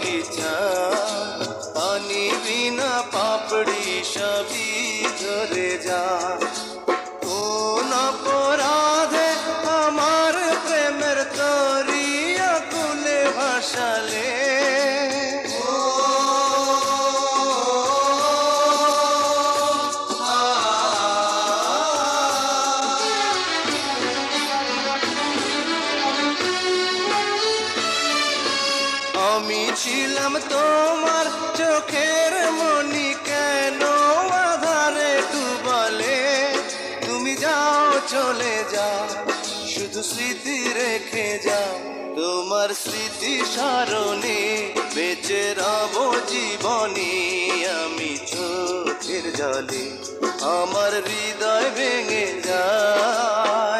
বাগিচা, পানি বিনা পাপড়ি সবই ঝরে যা। কোন অপরাধে আমার প্রেমের তরি আকুলে ভাসালে, আমি ছিলাম তোমার চোখের মনি, কেন আধারে ডুবালে? তুমি যাও চলে যাও, শুধু স্মৃতি রেখে যাও। তোমার স্মৃতি স্মরণে বেঁচে রব জীবনে। আমি চোখের জলে আমার হৃদয় ভেঙে যায়।